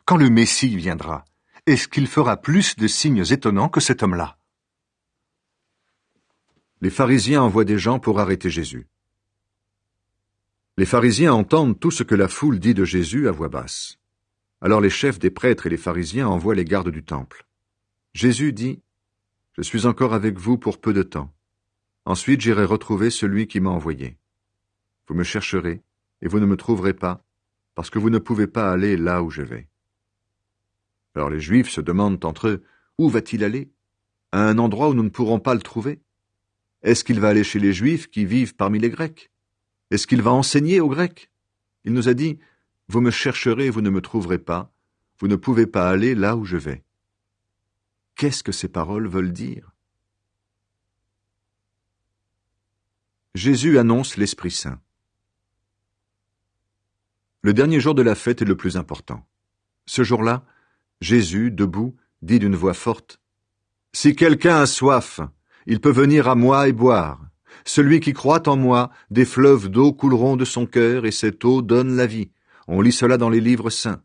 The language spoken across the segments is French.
Quand le Messie viendra, est-ce qu'il fera plus de signes étonnants que cet homme-là? Les pharisiens envoient des gens pour arrêter Jésus. Les pharisiens entendent tout ce que la foule dit de Jésus à voix basse. Alors les chefs des prêtres et les pharisiens envoient les gardes du temple. Jésus dit « Je suis encore avec vous pour peu de temps. Ensuite j'irai retrouver celui qui m'a envoyé. Vous me chercherez, et vous ne me trouverez pas, parce que vous ne pouvez pas aller là où je vais. » Alors les Juifs se demandent entre eux « Où va-t-il aller? À un endroit où nous ne pourrons pas le trouver? Est-ce qu'il va aller chez les Juifs qui vivent parmi les Grecs? Est-ce qu'il va enseigner aux Grecs? Il nous a dit « Vous me chercherez et vous ne me trouverez pas, vous ne pouvez pas aller là où je vais. » Qu'est-ce que ces paroles veulent dire? Jésus annonce l'Esprit Saint. Le dernier jour de la fête est le plus important. Ce jour-là, Jésus, debout, dit d'une voix forte « Si quelqu'un a soif, il peut venir à moi et boire. Celui qui croit en moi, des fleuves d'eau couleront de son cœur, et cette eau donne la vie. » On lit cela dans les livres saints.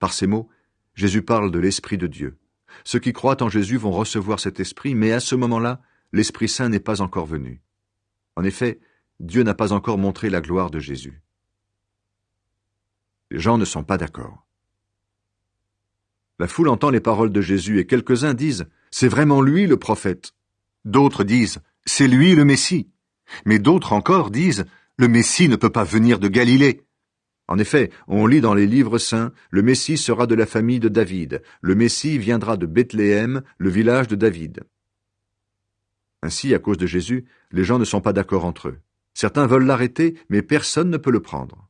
Par ces mots, Jésus parle de l'Esprit de Dieu. Ceux qui croient en Jésus vont recevoir cet Esprit, mais à ce moment-là, l'Esprit Saint n'est pas encore venu. En effet, Dieu n'a pas encore montré la gloire de Jésus. Les gens ne sont pas d'accord. La foule entend les paroles de Jésus et quelques-uns disent « C'est vraiment lui le prophète ». D'autres disent « C'est lui le Messie ». Mais d'autres encore disent « Le Messie ne peut pas venir de Galilée ». En effet, on lit dans les livres saints « Le Messie sera de la famille de David. Le Messie viendra de Bethléem, le village de David. » Ainsi, à cause de Jésus, les gens ne sont pas d'accord entre eux. Certains veulent l'arrêter, mais personne ne peut le prendre.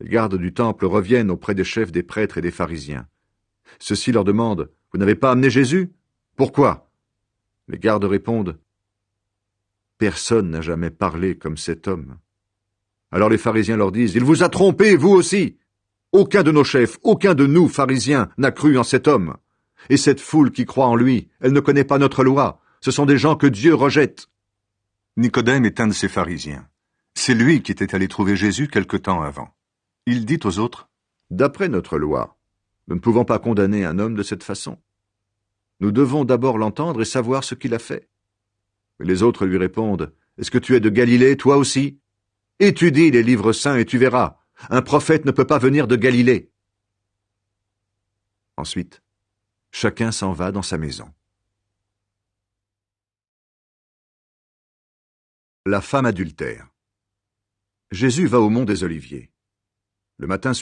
Les gardes du temple reviennent auprès des chefs des prêtres et des pharisiens. Ceux-ci leur demandent « Vous n'avez pas amené Jésus? Pourquoi ?» Les gardes répondent « Personne n'a jamais parlé comme cet homme. » Alors les pharisiens leur disent « Il vous a trompés, vous aussi! Aucun de nos chefs, aucun de nous, pharisiens, n'a cru en cet homme. Et cette foule qui croit en lui, elle ne connaît pas notre loi. Ce sont des gens que Dieu rejette. » Nicodème est un de ces pharisiens. C'est lui qui était allé trouver Jésus quelque temps avant. Il dit aux autres « D'après notre loi, nous ne pouvons pas condamner un homme de cette façon. Nous devons d'abord l'entendre et savoir ce qu'il a fait. » Mais les autres lui répondent « Est-ce que tu es de Galilée, toi aussi? Étudie les livres saints et tu verras. Un prophète ne peut pas venir de Galilée. » Ensuite, chacun s'en va dans sa maison. La femme adultère. Jésus va au mont des Oliviers. Le matin